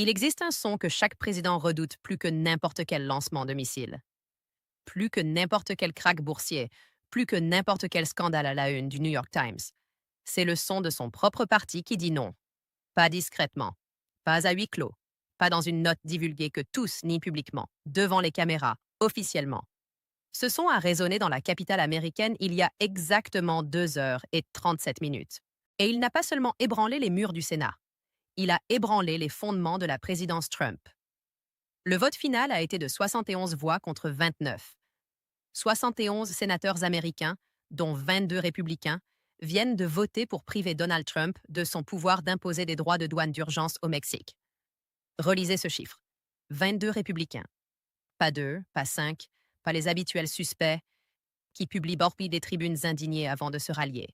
Il existe un son que chaque président redoute plus que n'importe quel lancement de missile, plus que n'importe quel krach boursier, plus que n'importe quel scandale à la une du New York Times. C'est le son de son propre parti qui dit non. Pas discrètement, pas à huis clos, pas dans une note divulguée que tous nient publiquement, devant les caméras, officiellement. Ce son a résonné dans la capitale américaine il y a exactement 2 heures et 37 minutes. Et il n'a pas seulement ébranlé les murs du Sénat, il a ébranlé les fondements de la présidence Trump. Le vote final a été de 71 voix contre 29. 71 sénateurs américains, dont 22 républicains, viennent de voter pour priver Donald Trump de son pouvoir d'imposer des droits de douane d'urgence au Mexique. Relisez ce chiffre. 22 républicains. Pas 2, pas 5, pas les habituels suspects qui publient borpi des tribunes indignées avant de se rallier.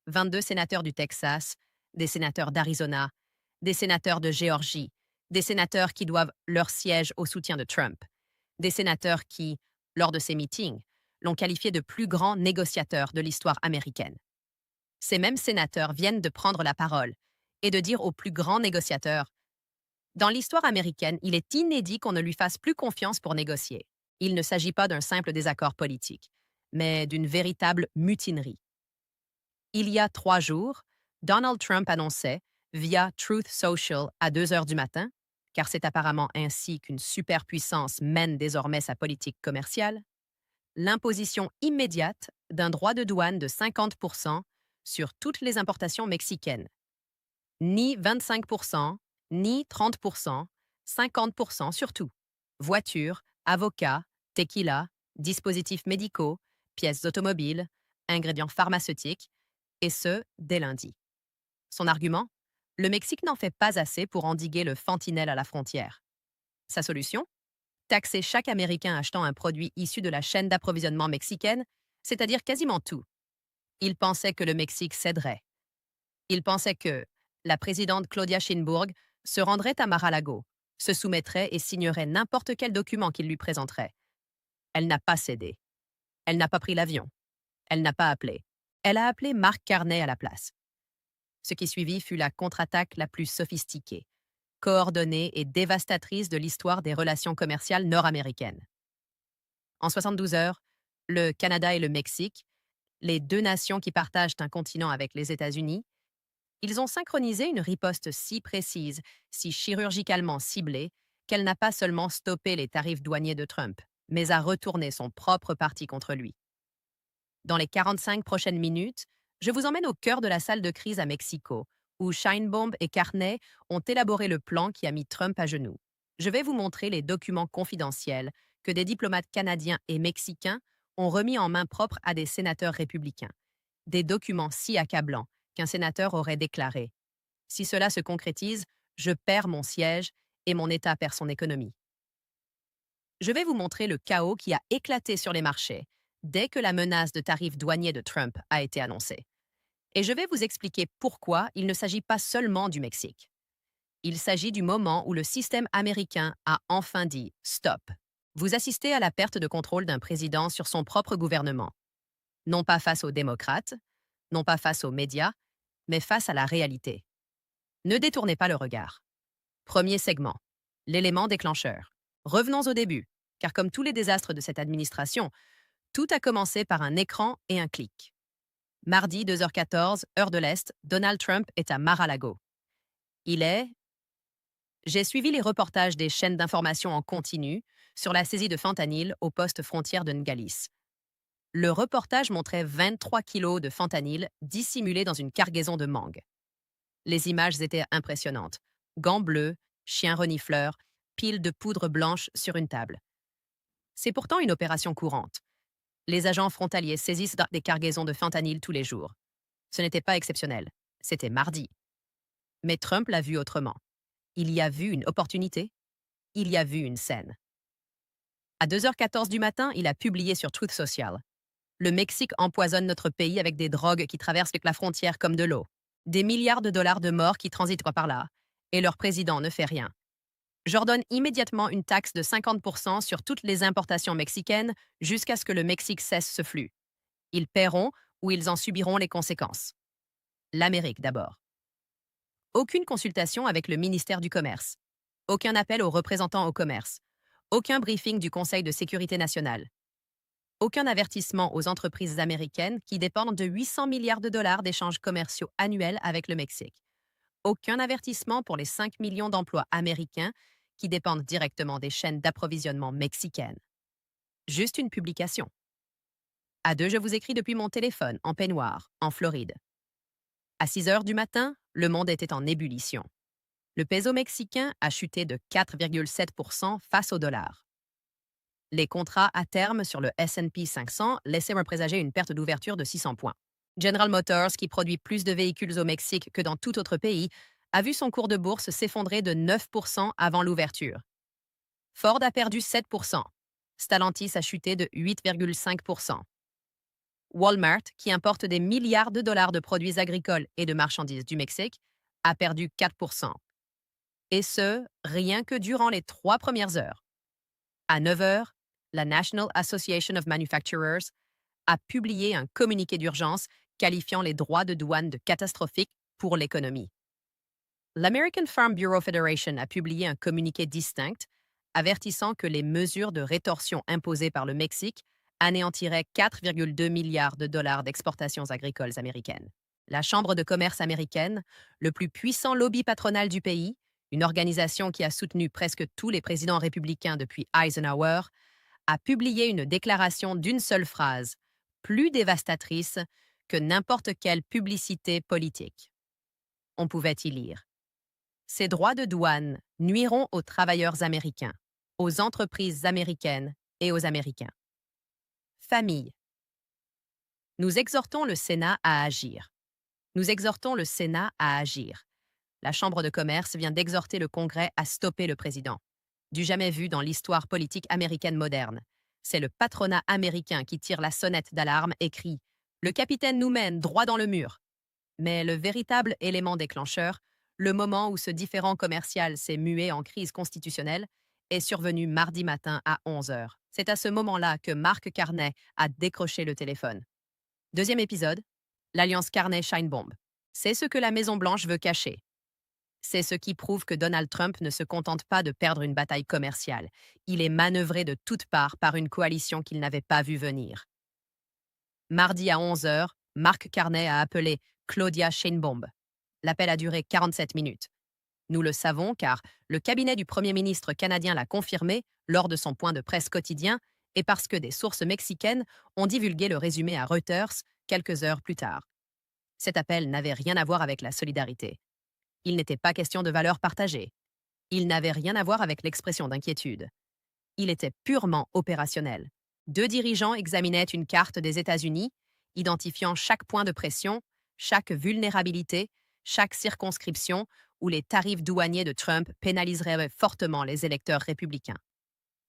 22 sénateurs du Texas, des sénateurs d'Arizona, des sénateurs de Géorgie, des sénateurs qui doivent leur siège au soutien de Trump, des sénateurs qui, lors de ces meetings, l'ont qualifié de plus grand négociateur de l'histoire américaine. Ces mêmes sénateurs viennent de prendre la parole et de dire au plus grand négociateur: dans l'histoire américaine, il est inédit qu'on ne lui fasse plus confiance pour négocier. Il ne s'agit pas d'un simple désaccord politique, mais d'une véritable mutinerie. Il y a 3 jours, Donald Trump annonçait, via Truth Social à 2 heures du matin, car c'est apparemment ainsi qu'une superpuissance mène désormais sa politique commerciale, l'imposition immédiate d'un droit de douane de 50% sur toutes les importations mexicaines. Ni 25%, ni 30%, 50% sur tout. Voitures, avocats, tequila, dispositifs médicaux, pièces automobiles, ingrédients pharmaceutiques, et ce, dès lundi. Son argument? Le Mexique n'en fait pas assez pour endiguer le fentanyl à la frontière. Sa solution? Taxer chaque Américain achetant un produit issu de la chaîne d'approvisionnement mexicaine, c'est-à-dire quasiment tout. Il pensait que le Mexique céderait. Il pensait que la présidente Claudia Sheinburg se rendrait à Mar-a-Lago, se soumettrait et signerait n'importe quel document qu'il lui présenterait. Elle n'a pas cédé. Elle n'a pas pris l'avion. Elle n'a pas appelé. Elle a appelé Mark Carney à la place. Ce qui suivit fut la contre-attaque la plus sophistiquée, coordonnée et dévastatrice de l'histoire des relations commerciales nord-américaines. En 72 heures, le Canada et le Mexique, les 2 nations qui partagent un continent avec les États-Unis, ils ont synchronisé une riposte si précise, si chirurgicalement ciblée, qu'elle n'a pas seulement stoppé les tarifs douaniers de Trump, mais a retourné son propre parti contre lui. Dans les 45 prochaines minutes, je vous emmène au cœur de la salle de crise à Mexico, où Sheinbaum et Carney ont élaboré le plan qui a mis Trump à genoux. Je vais vous montrer les documents confidentiels que des diplomates canadiens et mexicains ont remis en main propre à des sénateurs républicains. Des documents si accablants qu'un sénateur aurait déclaré: si cela se concrétise, je perds mon siège et mon État perd son économie. Je vais vous montrer le chaos qui a éclaté sur les marchés dès que la menace de tarifs douaniers de Trump a été annoncée. Et je vais vous expliquer pourquoi il ne s'agit pas seulement du Mexique. Il s'agit du moment où le système américain a enfin dit stop. Vous assistez à la perte de contrôle d'un président sur son propre gouvernement. Non pas face aux démocrates, non pas face aux médias, mais face à la réalité. Ne détournez pas le regard. Premier segment. L'élément déclencheur. Revenons au début, car comme tous les désastres de cette administration, tout a commencé par un écran et un clic. Mardi 2h14, heure de l'Est, Donald Trump est à Mar-a-Lago. Il est... J'ai suivi les reportages des chaînes d'information en continu sur la saisie de fentanyl au poste frontière de Nogales. Le reportage montrait 23 kilos de fentanyl dissimulés dans une cargaison de mangue. Les images étaient impressionnantes. Gants bleus, chiens renifleurs, piles de poudre blanche sur une table. C'est pourtant une opération courante. Les agents frontaliers saisissent des cargaisons de fentanyl tous les jours. Ce n'était pas exceptionnel. C'était mardi. Mais Trump l'a vu autrement. Il y a vu une opportunité. Il y a vu une scène. À 2h14 du matin, il a publié sur Truth Social: le Mexique empoisonne notre pays avec des drogues qui traversent la frontière comme de l'eau. Des milliards de dollars de morts qui transitent par là. Et leur président ne fait rien. J'ordonne immédiatement une taxe de 50% sur toutes les importations mexicaines jusqu'à ce que le Mexique cesse ce flux. Ils paieront ou ils en subiront les conséquences. L'Amérique d'abord. Aucune consultation avec le ministère du Commerce. Aucun appel aux représentants au commerce. Aucun briefing du Conseil de sécurité nationale. Aucun avertissement aux entreprises américaines qui dépendent de 800 milliards de dollars d'échanges commerciaux annuels avec le Mexique. Aucun avertissement pour les 5 millions d'emplois américains qui dépendent directement des chaînes d'approvisionnement mexicaines. Juste une publication. À deux, je vous écris depuis mon téléphone, en peignoir, en Floride. À 6 heures du matin, le monde était en ébullition. Le peso mexicain a chuté de 4,7% face au dollar. Les contrats à terme sur le S&P 500 laissaient présager une perte d'ouverture de 600 points. General Motors, qui produit plus de véhicules au Mexique que dans tout autre pays, a vu son cours de bourse s'effondrer de 9% avant l'ouverture. Ford a perdu 7%. Stellantis a chuté de 8,5%. Walmart, qui importe des milliards de dollars de produits agricoles et de marchandises du Mexique, a perdu 4%. Et ce, rien que durant les 3 premières heures. À 9 heures, la National Association of Manufacturers a publié un communiqué d'urgence qualifiant les droits de douane de catastrophiques pour l'économie. L'American Farm Bureau Federation a publié un communiqué distinct avertissant que les mesures de rétorsion imposées par le Mexique anéantiraient 4,2 milliards de dollars d'exportations agricoles américaines. La Chambre de commerce américaine, le plus puissant lobby patronal du pays, une organisation qui a soutenu presque tous les présidents républicains depuis Eisenhower, a publié une déclaration d'une seule phrase, plus dévastatrice que n'importe quelle publicité politique. On pouvait y lire: ces droits de douane nuiront aux travailleurs américains, aux entreprises américaines et aux Américains. Famille. Nous exhortons le Sénat à agir. Nous exhortons le Sénat à agir. La Chambre de commerce vient d'exhorter le Congrès à stopper le président. Du jamais vu dans l'histoire politique américaine moderne. C'est le patronat américain qui tire la sonnette d'alarme et crie: le capitaine nous mène droit dans le mur. Mais le véritable élément déclencheur, le moment où ce différend commercial s'est mué en crise constitutionnelle, est survenu mardi matin à 11 heures. C'est à ce moment-là que Mark Carney a décroché le téléphone. Deuxième épisode, l'alliance Carney-Sheinbaum. C'est ce que la Maison-Blanche veut cacher. C'est ce qui prouve que Donald Trump ne se contente pas de perdre une bataille commerciale. Il est manœuvré de toutes parts par une coalition qu'il n'avait pas vue venir. Mardi à 11 heures, Mark Carney a appelé Claudia Sheinbaum. L'appel a duré 47 minutes. Nous le savons car le cabinet du Premier ministre canadien l'a confirmé lors de son point de presse quotidien et parce que des sources mexicaines ont divulgué le résumé à Reuters quelques heures plus tard. Cet appel n'avait rien à voir avec la solidarité. Il n'était pas question de valeurs partagées. Il n'avait rien à voir avec l'expression d'inquiétude. Il était purement opérationnel. Deux dirigeants examinaient une carte des États-Unis, identifiant chaque point de pression, chaque vulnérabilité, chaque circonscription où les tarifs douaniers de Trump pénaliseraient fortement les électeurs républicains.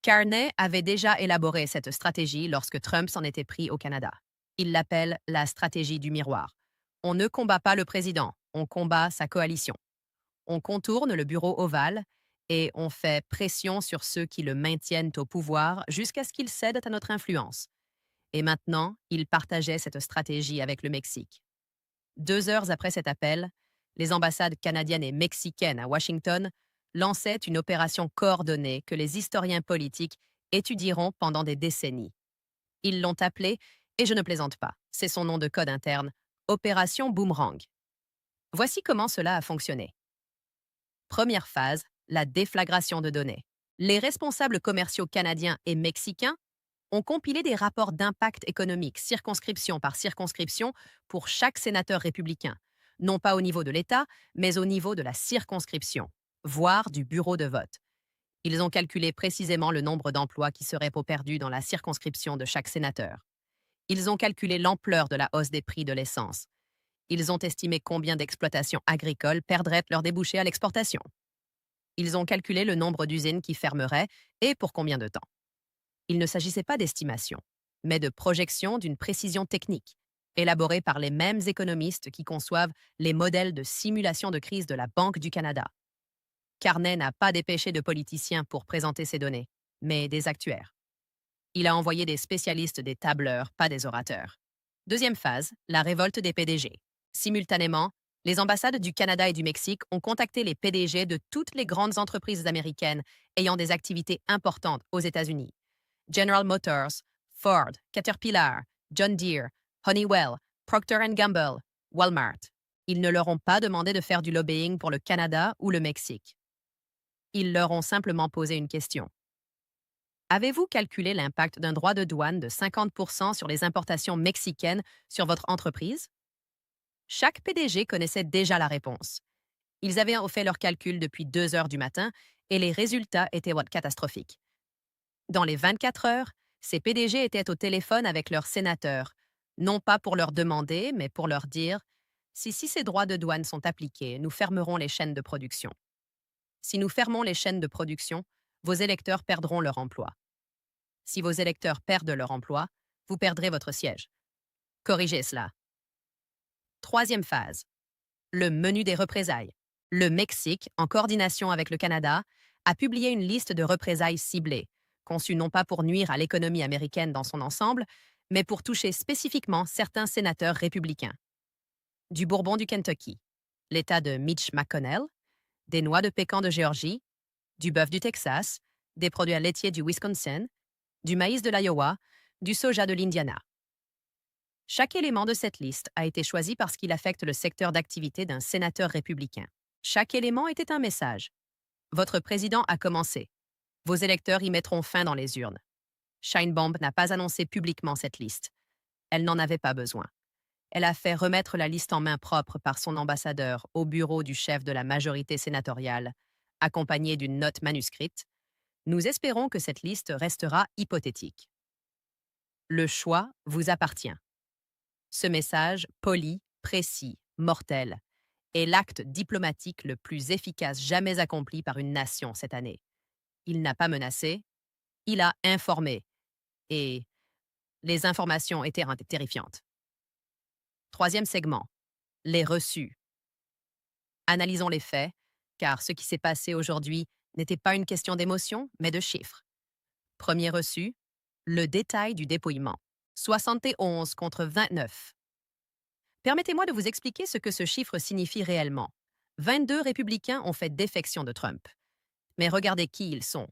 Carney avait déjà élaboré cette stratégie lorsque Trump s'en était pris au Canada. Il l'appelle la stratégie du miroir. On ne combat pas le président, on combat sa coalition. On contourne le bureau ovale et on fait pression sur ceux qui le maintiennent au pouvoir jusqu'à ce qu'ils cèdent à notre influence. Et maintenant, il partageait cette stratégie avec le Mexique. 2 heures après cet appel, les ambassades canadiennes et mexicaines à Washington lançaient une opération coordonnée que les historiens politiques étudieront pendant des décennies. Ils l'ont appelée, et je ne plaisante pas, c'est son nom de code interne, Opération Boomerang. Voici comment cela a fonctionné. Première phase, la déflagration de données. Les responsables commerciaux canadiens et mexicains ont compilé des rapports d'impact économique circonscription par circonscription pour chaque sénateur républicain, non pas au niveau de l'État, mais au niveau de la circonscription, voire du bureau de vote. Ils ont calculé précisément le nombre d'emplois qui seraient perdus dans la circonscription de chaque sénateur. Ils ont calculé l'ampleur de la hausse des prix de l'essence. Ils ont estimé combien d'exploitations agricoles perdraient leurs débouchés à l'exportation. Ils ont calculé le nombre d'usines qui fermeraient et pour combien de temps. Il ne s'agissait pas d'estimation, mais de projection d'une précision technique, élaborée par les mêmes économistes qui conçoivent les modèles de simulation de crise de la Banque du Canada. Carney n'a pas dépêché de politiciens pour présenter ces données, mais des actuaires. Il a envoyé des spécialistes des tableurs, pas des orateurs. Deuxième phase, la révolte des PDG. Simultanément, Les ambassades du Canada et du Mexique ont contacté les PDG de toutes les grandes entreprises américaines ayant des activités importantes aux États-Unis. General Motors, Ford, Caterpillar, John Deere, Honeywell, Procter Gamble, Walmart. Ils ne leur ont pas demandé de faire du lobbying pour le Canada ou le Mexique. Ils leur ont simplement posé une question. Avez-vous calculé l'impact d'un droit de douane de 50% sur les importations mexicaines sur votre entreprise? Chaque PDG connaissait déjà la réponse. Ils avaient fait leurs calculs depuis 2 heures du matin et les résultats étaient catastrophiques. Dans les 24 heures, ces PDG étaient au téléphone avec leurs sénateurs, non pas pour leur demander, mais pour leur dire si ces droits de douane sont appliqués, nous fermerons les chaînes de production. Si nous fermons les chaînes de production, vos électeurs perdront leur emploi. Si vos électeurs perdent leur emploi, vous perdrez votre siège. Corrigez cela. Troisième phase. Le menu des représailles. Le Mexique, en coordination avec le Canada, a publié une liste de représailles ciblées, conçue non pas pour nuire à l'économie américaine dans son ensemble, mais pour toucher spécifiquement certains sénateurs républicains. Du Bourbon du Kentucky, l'État de Mitch McConnell, des noix de pécan de Géorgie, du bœuf du Texas, des produits laitiers du Wisconsin, du maïs de l'Iowa, du soja de l'Indiana. Chaque élément de cette liste a été choisi parce qu'il affecte le secteur d'activité d'un sénateur républicain. Chaque élément était un message. Votre président a commencé. Vos électeurs y mettront fin dans les urnes. Sheinbaum n'a pas annoncé publiquement cette liste. Elle n'en avait pas besoin. Elle a fait remettre la liste en main propre par son ambassadeur au bureau du chef de la majorité sénatoriale, accompagnée d'une note manuscrite. Nous espérons que cette liste restera hypothétique. Le choix vous appartient. Ce message, poli, précis, mortel, est l'acte diplomatique le plus efficace jamais accompli par une nation cette année. Il n'a pas menacé, il a informé. Et les informations étaient terrifiantes. Troisième segment, les reçus. Analysons les faits, car ce qui s'est passé aujourd'hui n'était pas une question d'émotion, mais de chiffres. Premier reçu, le détail du dépouillement. 71 contre 29. Permettez-moi de vous expliquer ce que ce chiffre signifie réellement. 22 républicains ont fait défection de Trump. Mais regardez qui ils sont.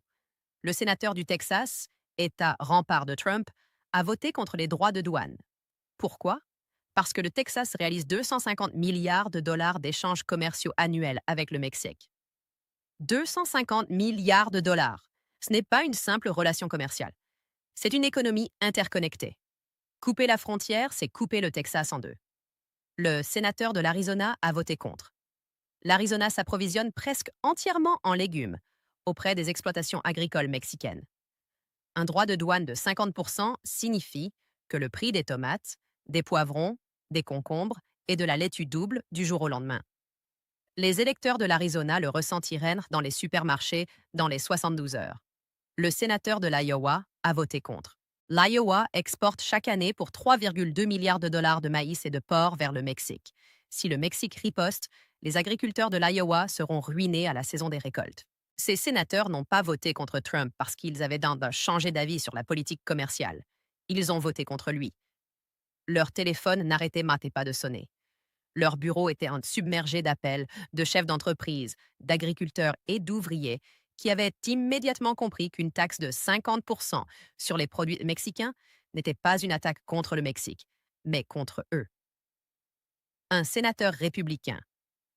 Le sénateur du Texas, État rempart de Trump, a voté contre les droits de douane. Pourquoi? Parce que le Texas réalise 250 milliards de dollars d'échanges commerciaux annuels avec le Mexique. 250 milliards de dollars. Ce n'est pas une simple relation commerciale. C'est une économie interconnectée. Couper la frontière, c'est couper le Texas en deux. Le sénateur de l'Arizona a voté contre. L'Arizona s'approvisionne presque entièrement en légumes auprès des exploitations agricoles mexicaines. Un droit de douane de 50% signifie que le prix des tomates, des poivrons, des concombres et de la laitue double du jour au lendemain. Les électeurs de l'Arizona le ressentiraient dans les supermarchés dans les 72 heures. Le sénateur de l'Iowa a voté contre. L'Iowa exporte chaque année pour 3,2 milliards de dollars de maïs et de porc vers le Mexique. Si le Mexique riposte, les agriculteurs de l'Iowa seront ruinés à la saison des récoltes. Ces sénateurs n'ont pas voté contre Trump parce qu'ils avaient changé d'avis sur la politique commerciale. Ils ont voté contre lui. Leur téléphone n'arrêtait pas de sonner. Leur bureau était submergé d'appels de chefs d'entreprise, d'agriculteurs et d'ouvriers qui avaient immédiatement compris qu'une taxe de 50% sur les produits mexicains n'était pas une attaque contre le Mexique, mais contre eux. Un sénateur républicain,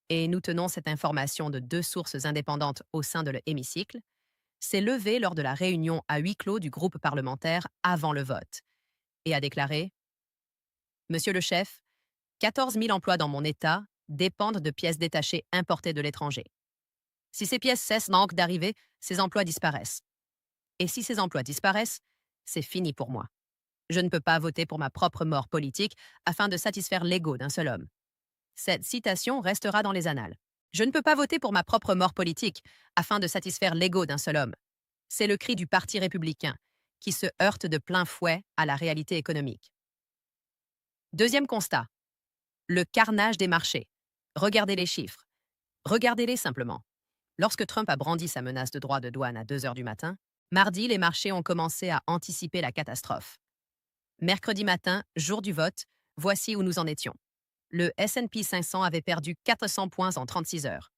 et nous tenons cette information de 2 sources indépendantes au sein de l'hémicycle, s'est levé lors de la réunion à huis clos du groupe parlementaire avant le vote et a déclaré « Monsieur le chef, 14 000 emplois dans mon État dépendent de pièces détachées importées de l'étranger. Si ces pièces cessent donc d'arriver, ces emplois disparaissent. Et si ces emplois disparaissent, c'est fini pour moi. Je ne peux pas voter pour ma propre mort politique afin de satisfaire l'ego d'un seul homme. Cette citation restera dans les annales. Je ne peux pas voter pour ma propre mort politique afin de satisfaire l'ego d'un seul homme. C'est le cri du Parti républicain, qui se heurte de plein fouet à la réalité économique. Deuxième constat. Le carnage des marchés. Regardez les chiffres. Regardez-les simplement. Lorsque Trump a brandi sa menace de droit de douane à 2 heures du matin, mardi, les marchés ont commencé à anticiper la catastrophe. Mercredi matin, jour du vote, voici où nous en étions. Le S&P 500 avait perdu 400 points en 36 heures.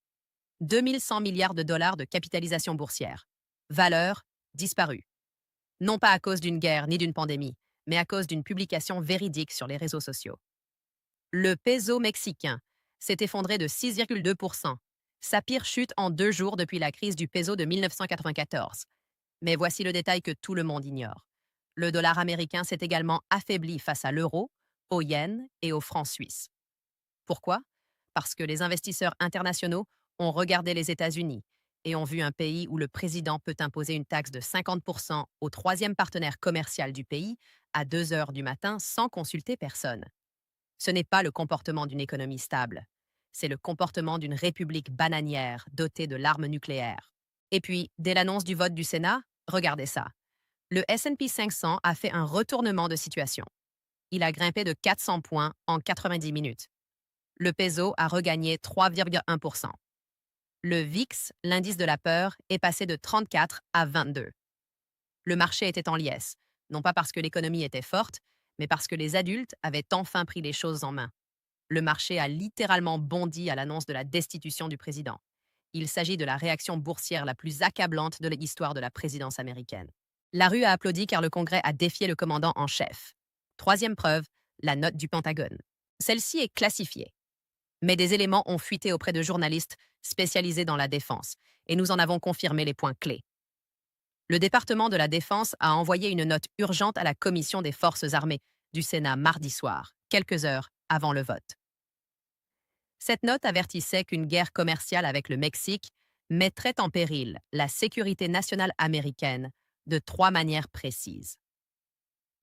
2100 milliards de dollars de capitalisation boursière. Valeur disparue. Non pas à cause d'une guerre ni d'une pandémie, mais à cause d'une publication véridique sur les réseaux sociaux. Le peso mexicain s'est effondré de 6,2%, sa pire chute en 2 jours depuis la crise du peso de 1994. Mais voici le détail que tout le monde ignore. Le dollar américain s'est également affaibli face à l'euro, au yen et au franc suisse. Pourquoi? Parce que les investisseurs internationaux ont regardé les États-Unis et ont vu un pays où le président peut imposer une taxe de 50% au troisième partenaire commercial du pays à 2 heures du matin sans consulter personne. Ce n'est pas le comportement d'une économie stable, c'est le comportement d'une république bananière dotée de l'arme nucléaire. Et puis, dès l'annonce du vote du Sénat, regardez ça. Le S&P 500 a fait un retournement de situation. Il a grimpé de 400 points en 90 minutes. Le peso a regagné 3,1%. Le VIX, l'indice de la peur, est passé de 34 à 22. Le marché était en liesse, non pas parce que l'économie était forte, mais parce que les adultes avaient enfin pris les choses en main. Le marché a littéralement bondi à l'annonce de la destitution du président. Il s'agit de la réaction boursière la plus accablante de l'histoire de la présidence américaine. La rue a applaudi car le Congrès a défié le commandant en chef. Troisième preuve, la note du Pentagone. Celle-ci est classifiée. Mais des éléments ont fuité auprès de journalistes spécialisés dans la défense, et nous en avons confirmé les points clés. Le département de la Défense a envoyé une note urgente à la Commission des Forces armées du Sénat mardi soir, quelques heures avant le vote. Cette note avertissait qu'une guerre commerciale avec le Mexique mettrait en péril la sécurité nationale américaine de 3 manières précises.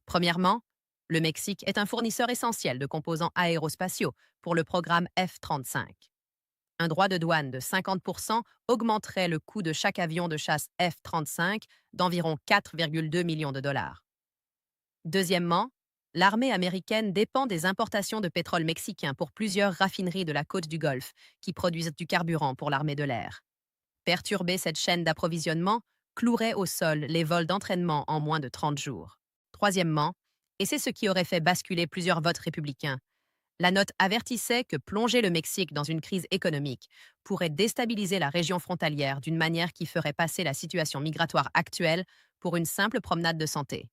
Premièrement, le Mexique est un fournisseur essentiel de composants aérospatiaux pour le programme F-35. Un droit de douane de 50% augmenterait le coût de chaque avion de chasse F-35 d'environ 4,2 millions de dollars. Deuxièmement, l'armée américaine dépend des importations de pétrole mexicain pour plusieurs raffineries de la côte du Golfe qui produisent du carburant pour l'armée de l'air. Perturber cette chaîne d'approvisionnement clouerait au sol les vols d'entraînement en moins de 30 jours. Troisièmement, et c'est ce qui aurait fait basculer plusieurs votes républicains, la note avertissait que plonger le Mexique dans une crise économique pourrait déstabiliser la région frontalière d'une manière qui ferait passer la situation migratoire actuelle pour une simple promenade de santé.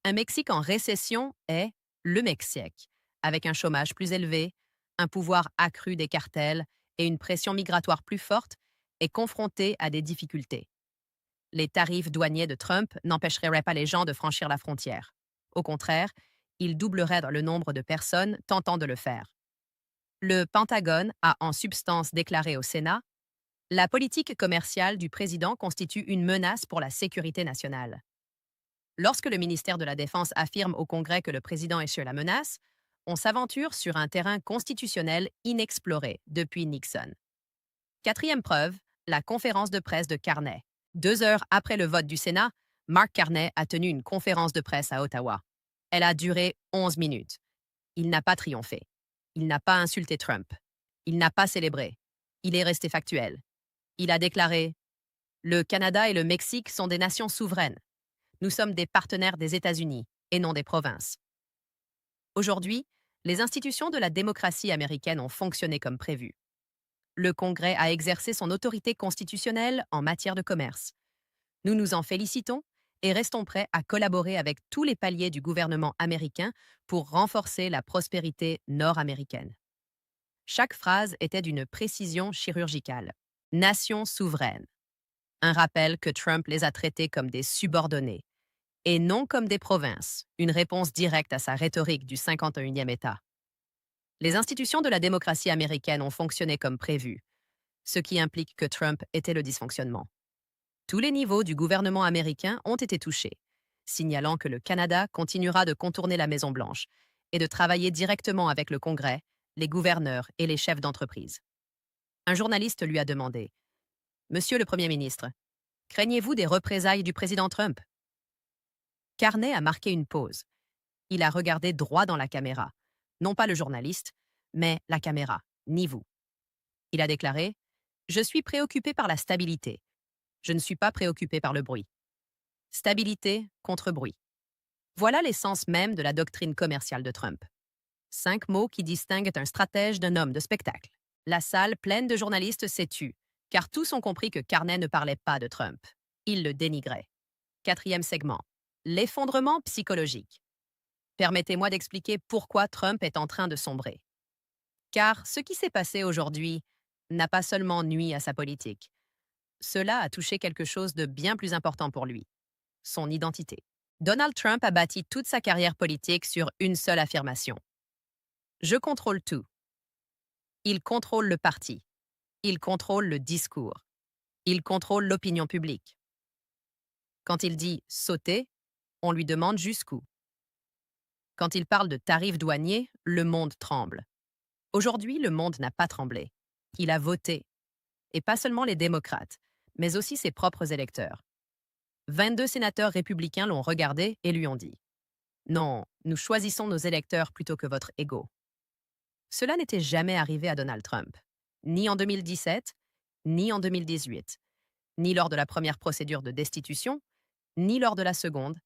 Un Mexique en récession est le Mexique, avec un chômage plus élevé, un pouvoir accru des cartels et une pression migratoire plus forte, est confronté à des difficultés. Les tarifs douaniers de Trump n'empêcheraient pas les gens de franchir la frontière. Au contraire, ils doubleraient le nombre de personnes tentant de le faire. Le Pentagone a en substance déclaré au Sénat: la politique commerciale du président constitue une menace pour la sécurité nationale. Lorsque le ministère de la Défense affirme au Congrès que le président est sur la menace, on s'aventure sur un terrain constitutionnel inexploré depuis Nixon. Quatrième preuve, la conférence de presse de Carney. 2 heures après le vote du Sénat, Mark Carney a tenu une conférence de presse à Ottawa. Elle a duré 11 minutes. Il n'a pas triomphé. Il n'a pas insulté Trump. Il n'a pas célébré. Il est resté factuel. Il a déclaré: le Canada et le Mexique sont des nations souveraines. Nous sommes des partenaires des États-Unis et non des provinces. Aujourd'hui, les institutions de la démocratie américaine ont fonctionné comme prévu. Le Congrès a exercé son autorité constitutionnelle en matière de commerce. Nous nous en félicitons et restons prêts à collaborer avec tous les paliers du gouvernement américain pour renforcer la prospérité nord-américaine. Chaque phrase était d'une précision chirurgicale. Nation souveraine. Un rappel que Trump les a traités comme des subordonnés et non comme des provinces, une réponse directe à sa rhétorique du 51e État. Les institutions de la démocratie américaine ont fonctionné comme prévu, ce qui implique que Trump était le dysfonctionnement. Tous les niveaux du gouvernement américain ont été touchés, signalant que le Canada continuera de contourner la Maison-Blanche et de travailler directement avec le Congrès, les gouverneurs et les chefs d'entreprise. Un journaliste lui a demandé: Monsieur le Premier ministre, craignez-vous des représailles du président Trump? Carney a marqué une pause. Il a regardé droit dans la caméra. Non pas le journaliste, mais la caméra, ni vous. Il a déclaré: je suis préoccupé par la stabilité. Je ne suis pas préoccupé par le bruit. Stabilité contre bruit. Voilà l'essence même de la doctrine commerciale de Trump. 5 mots qui distinguent un stratège d'un homme de spectacle. La salle pleine de journalistes s'est tue, car tous ont compris que Carney ne parlait pas de Trump. Il le dénigrait. Quatrième segment. L'effondrement psychologique. Permettez-moi d'expliquer pourquoi Trump est en train de sombrer. Car ce qui s'est passé aujourd'hui n'a pas seulement nui à sa politique. Cela a touché quelque chose de bien plus important pour lui, son identité. Donald Trump a bâti toute sa carrière politique sur une seule affirmation. Je contrôle tout. Il contrôle le parti. Il contrôle le discours. Il contrôle l'opinion publique. Quand il dit sauter, on lui demande jusqu'où. Quand il parle de tarifs douaniers, le monde tremble. Aujourd'hui, le monde n'a pas tremblé. Il a voté. Et pas seulement les démocrates, mais aussi ses propres électeurs. 22 sénateurs républicains l'ont regardé et lui ont dit « Non, nous choisissons nos électeurs plutôt que votre ego ». Cela n'était jamais arrivé à Donald Trump, ni en 2017, ni en 2018, ni lors de la première procédure de destitution, ni lors de la seconde,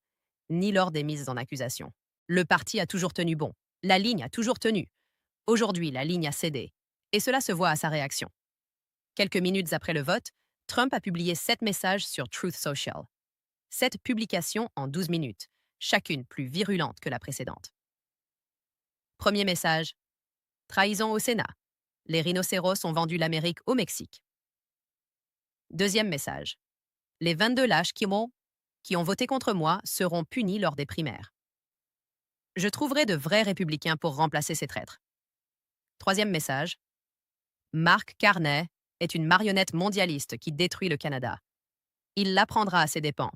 ni lors des mises en accusation. Le parti a toujours tenu bon. La ligne a toujours tenu. Aujourd'hui, la ligne a cédé. Et cela se voit à sa réaction. Quelques minutes après le vote, Trump a publié 7 messages sur Truth Social. 7 publications en 12 minutes, chacune plus virulente que la précédente. Premier message. Trahison au Sénat. Les rhinocéros ont vendu l'Amérique au Mexique. Deuxième message. Les 22 lâches qui ont voté contre moi seront punis lors des primaires. Je trouverai de vrais républicains pour remplacer ces traîtres. Troisième message. Mark Carney est une marionnette mondialiste qui détruit le Canada. Il l'apprendra à ses dépens.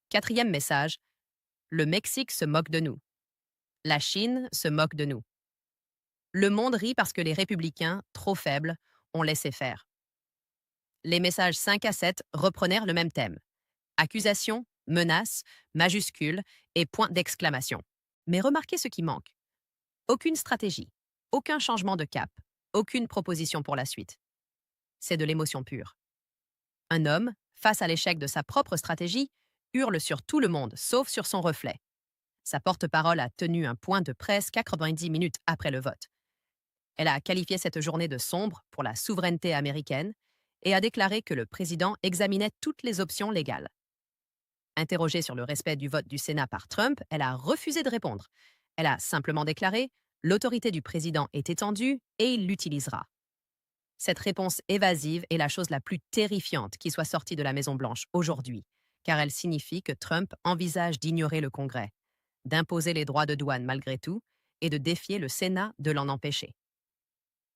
Quatrième message. Le Mexique se moque de nous. La Chine se moque de nous. Le monde rit parce que les républicains, trop faibles, ont laissé faire. Les messages 5 à 7 reprenèrent le même thème. Accusations, menaces, majuscules et points d'exclamation. Mais remarquez ce qui manque. Aucune stratégie, aucun changement de cap, aucune proposition pour la suite. C'est de l'émotion pure. Un homme, face à l'échec de sa propre stratégie, hurle sur tout le monde, sauf sur son reflet. Sa porte-parole a tenu un point de presse 90 minutes après le vote. Elle a qualifié cette journée de sombre pour la souveraineté américaine et a déclaré que le président examinait toutes les options légales. Interrogée sur le respect du vote du Sénat par Trump, elle a refusé de répondre. Elle a simplement déclaré « L'autorité du président est étendue et il l'utilisera ». Cette réponse évasive est la chose la plus terrifiante qui soit sortie de la Maison-Blanche aujourd'hui, car elle signifie que Trump envisage d'ignorer le Congrès, d'imposer les droits de douane malgré tout et de défier le Sénat de l'en empêcher.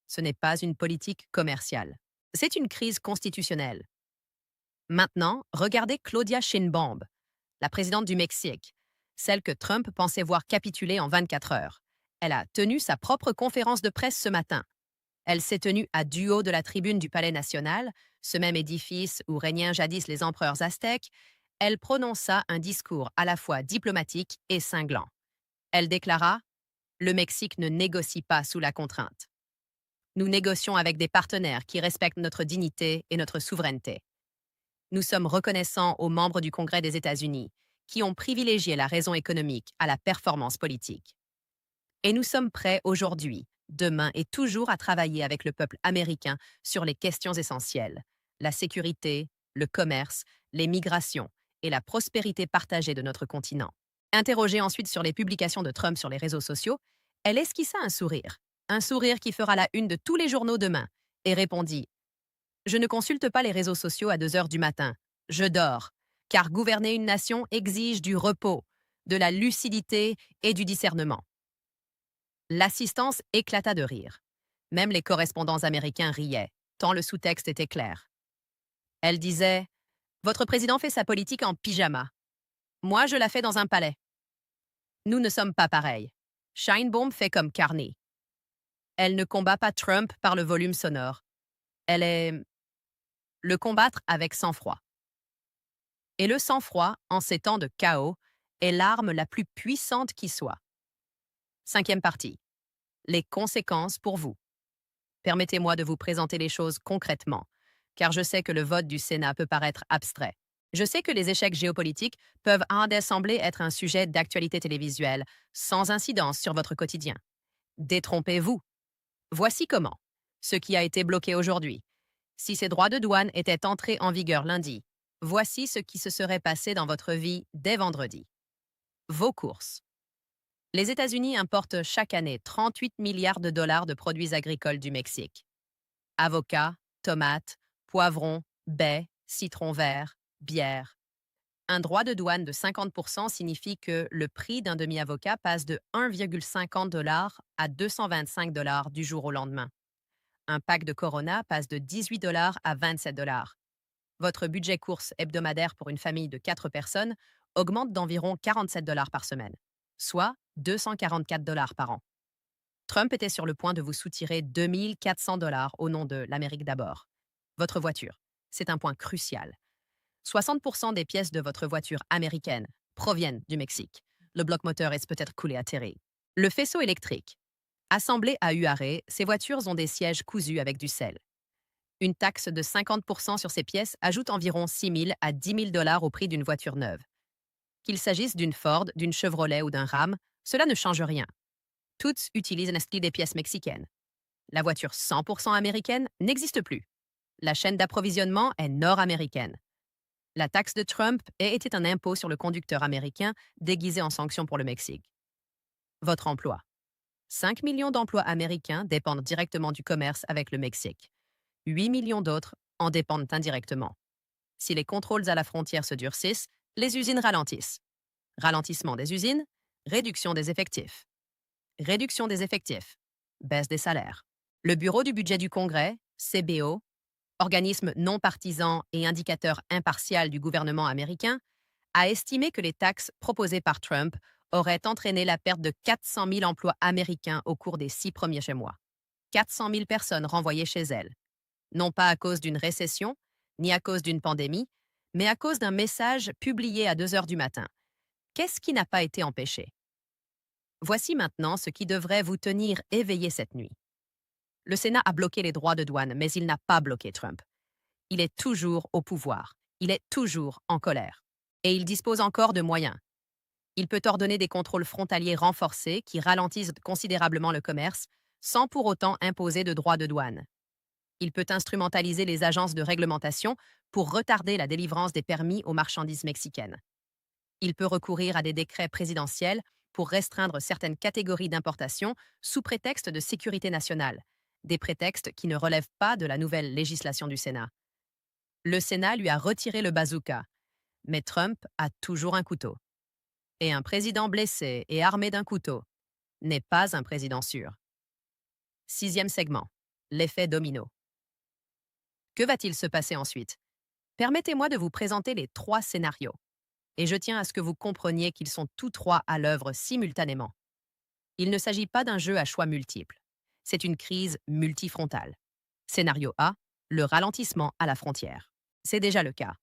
Ce n'est pas une politique commerciale. C'est une crise constitutionnelle. Maintenant, regardez Claudia Sheinbaum, la présidente du Mexique, celle que Trump pensait voir capituler en 24 heures. Elle a tenu sa propre conférence de presse ce matin. Elle s'est tenue à du haut de la tribune du Palais national, ce même édifice où régnaient jadis les empereurs aztèques. Elle prononça un discours à la fois diplomatique et cinglant. Elle déclara « Le Mexique ne négocie pas sous la contrainte. Nous négocions avec des partenaires qui respectent notre dignité et notre souveraineté. Nous sommes reconnaissants aux membres du Congrès des États-Unis qui ont privilégié la raison économique à la performance politique. Et nous sommes prêts aujourd'hui, demain et toujours à travailler avec le peuple américain sur les questions essentielles, la sécurité, le commerce, les migrations et la prospérité partagée de notre continent. » Interrogée ensuite sur les publications de Trump sur les réseaux sociaux, elle esquissa un sourire qui fera la une de tous les journaux demain, et répondit « Je ne consulte pas les réseaux sociaux à 2 heures du matin. Je dors, car gouverner une nation exige du repos, de la lucidité et du discernement. » L'assistance éclata de rire. Même les correspondants américains riaient, tant le sous-texte était clair. Elle disait « Votre président fait sa politique en pyjama. Moi, je la fais dans un palais. Nous ne sommes pas pareils. Sheinbaum fait comme Carney. Elle ne combat pas Trump par le volume sonore. Elle est le combattre avec sang-froid. Et le sang-froid, en ces temps de chaos, est l'arme la plus puissante qui soit. Cinquième partie. Les conséquences pour vous. Permettez-moi de vous présenter les choses concrètement, car je sais que le vote du Sénat peut paraître abstrait. Je sais que les échecs géopolitiques peuvent sembler être un sujet d'actualité télévisuelle, sans incidence sur votre quotidien. Détrompez-vous. Voici comment. Ce qui a été bloqué aujourd'hui. Si ces droits de douane étaient entrés en vigueur lundi, voici ce qui se serait passé dans votre vie dès vendredi. Vos courses. Les États-Unis importent chaque année 38 milliards de dollars de produits agricoles du Mexique. Avocats, tomates, poivrons, baies, citrons verts, bière. Un droit de douane de 50% signifie que le prix d'un demi-avocat passe de 1,50 $ à 225 $ du jour au lendemain. Un pack de Corona passe de 18 $ à 27 $. Votre budget course hebdomadaire pour une famille de 4 personnes augmente d'environ 47 $ par semaine, soit 244 $ par an. Trump était sur le point de vous soutirer 2 400 $ au nom de l'Amérique d'abord. Votre voiture, c'est un point crucial. 60% des pièces de votre voiture américaine proviennent du Mexique. Le bloc moteur est peut-être coulé à terre. Le faisceau électrique. Assemblé à Huaré, ces voitures ont des sièges cousus avec du sel. Une taxe de 50% sur ces pièces ajoute environ 6 000 à 10 000 $ au prix d'une voiture neuve. Qu'il s'agisse d'une Ford, d'une Chevrolet ou d'un Ram, cela ne change rien. Toutes utilisent des pièces mexicaines. La voiture 100% américaine n'existe plus. La chaîne d'approvisionnement est nord-américaine. La taxe de Trump était un impôt sur le conducteur américain déguisé en sanction pour le Mexique. Votre emploi. 5 millions d'emplois américains dépendent directement du commerce avec le Mexique. 8 millions d'autres en dépendent indirectement. Si les contrôles à la frontière se durcissent, les usines ralentissent. Ralentissement des usines, réduction des effectifs. Réduction des effectifs, baisse des salaires. Le Bureau du budget du Congrès, CBO, organisme non partisan et indicateur impartial du gouvernement américain, a estimé que les taxes proposées par Trump auraient entraîné la perte de 400 000 emplois américains au cours des 6 premiers mois. 400 000 personnes renvoyées chez elles, non pas à cause d'une récession, ni à cause d'une pandémie, mais à cause d'un message publié à 2 heures du matin. Qu'est-ce qui n'a pas été empêché? Voici maintenant ce qui devrait vous tenir éveillé cette nuit. Le Sénat a bloqué les droits de douane, mais il n'a pas bloqué Trump. Il est toujours au pouvoir. Il est toujours en colère. Et il dispose encore de moyens. Il peut ordonner des contrôles frontaliers renforcés qui ralentissent considérablement le commerce, sans pour autant imposer de droits de douane. Il peut instrumentaliser les agences de réglementation pour retarder la délivrance des permis aux marchandises mexicaines. Il peut recourir à des décrets présidentiels pour restreindre certaines catégories d'importation sous prétexte de sécurité nationale, des prétextes qui ne relèvent pas de la nouvelle législation du Sénat. Le Sénat lui a retiré le bazooka, mais Trump a toujours un couteau. Et un président blessé et armé d'un couteau n'est pas un président sûr. 6e segment. L'effet domino. Que va-t-il se passer ensuite? Permettez-moi de vous présenter les 3 scénarios. Et je tiens à ce que vous compreniez qu'ils sont tous 3 à l'œuvre simultanément. Il ne s'agit pas d'un jeu à choix multiples. C'est une crise multifrontale. Scénario A, le ralentissement à la frontière. C'est déjà le cas.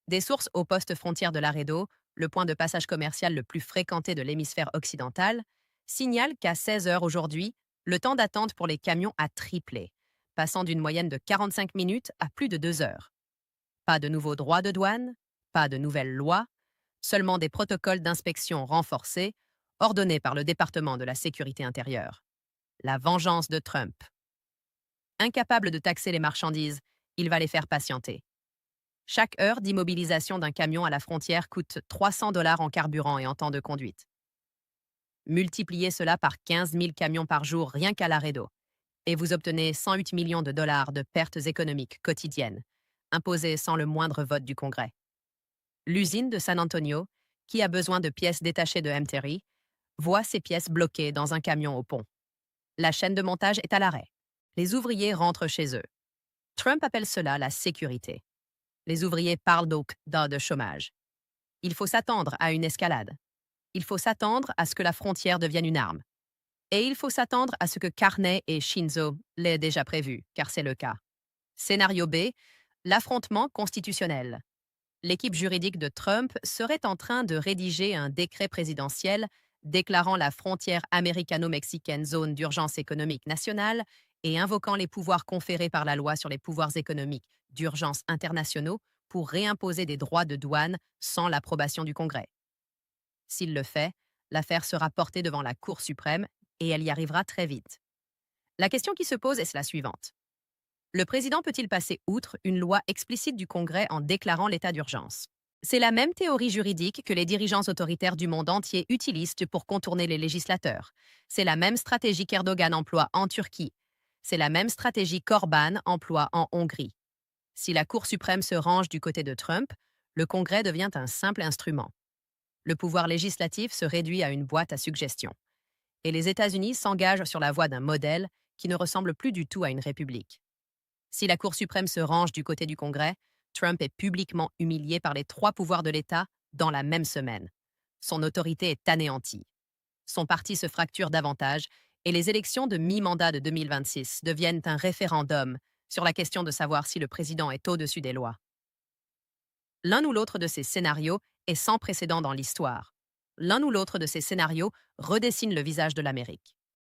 Des sources au poste frontière de Laredo, le point de passage commercial le plus fréquenté de l'hémisphère occidental, signalent qu'à 16 heures aujourd'hui, le temps d'attente pour les camions a triplé, passant d'une moyenne de 45 minutes à plus de 2 heures. Pas de nouveaux droits de douane, pas de nouvelles lois, seulement des protocoles d'inspection renforcés, ordonnés par le département de la Sécurité intérieure. La vengeance de Trump. Incapable de taxer les marchandises, il va les faire patienter. Chaque heure d'immobilisation d'un camion à la frontière coûte 300 $ en carburant et en temps de conduite. Multipliez cela par 15 000 camions par jour rien qu'à Laredo, et vous obtenez 108 millions de dollars de pertes économiques quotidiennes, imposées sans le moindre vote du Congrès. L'usine de San Antonio, qui a besoin de pièces détachées de M-Terry, voit ses pièces bloquées dans un camion au pont. La chaîne de montage est à l'arrêt. Les ouvriers rentrent chez eux. Trump appelle cela la sécurité. Les ouvriers parlent donc de chômage. Il faut s'attendre à une escalade. Il faut s'attendre à ce que la frontière devienne une arme. Et il faut s'attendre à ce que Carney et Shinzo l'aient déjà prévu, car c'est le cas. Scénario B, l'affrontement constitutionnel. L'équipe juridique de Trump serait en train de rédiger un décret présidentiel déclarant la frontière américano-mexicaine zone d'urgence économique nationale et invoquant les pouvoirs conférés par la loi sur les pouvoirs économiques d'urgence internationaux pour réimposer des droits de douane sans l'approbation du Congrès. S'il le fait, l'affaire sera portée devant la Cour suprême et elle y arrivera très vite. La question qui se pose est la suivante. Le président peut-il passer outre une loi explicite du Congrès en déclarant l'état d'urgence? C'est la même théorie juridique que les dirigeants autoritaires du monde entier utilisent pour contourner les législateurs. C'est la même stratégie qu'Erdogan emploie en Turquie. C'est la même stratégie qu'Orban emploie en Hongrie. Si la Cour suprême se range du côté de Trump, le Congrès devient un simple instrument. Le pouvoir législatif se réduit à une boîte à suggestions. Et les États-Unis s'engagent sur la voie d'un modèle qui ne ressemble plus du tout à une république. Si la Cour suprême se range du côté du Congrès, Trump est publiquement humilié par les trois pouvoirs de l'État dans la même semaine. Son autorité est anéantie. Son parti se fracture davantage et les élections de mi-mandat de 2026 deviennent un référendum sur la question de savoir si le président est au-dessus des lois. L'un ou l'autre de ces scénarios est sans précédent dans l'histoire. L'un ou l'autre de ces scénarios redessine le visage de l'Amérique.